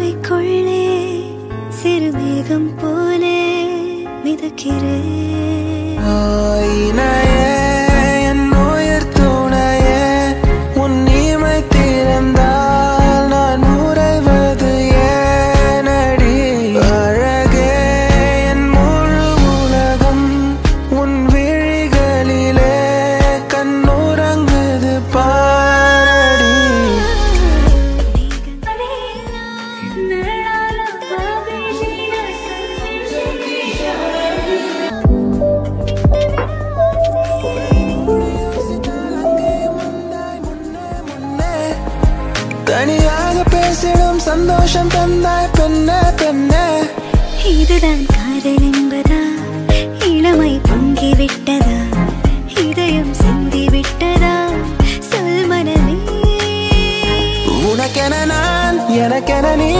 பார்வைக்குள்ளே சிறுமேகம் போலே மிதக்கிறேன். என் உயிர் துணையே உன் நீமை திறந்தால் நான் உறைவது ஏனடி? அழகே என் முழு உலகம் உன் விழிகளிலே கண்ணுறங்குது பாரடி. தனியாக பேசிடும் சந்தோஷம் தந்தாய் பெண்ணே பெண்ணே. இதுதான் காதல் என்பதா? இளமை பொங்கிவிட்டதா? இதயம் சிந்திவிட்டதா? சொல் மனமே. உனக்கென நான் எனக்கென நீ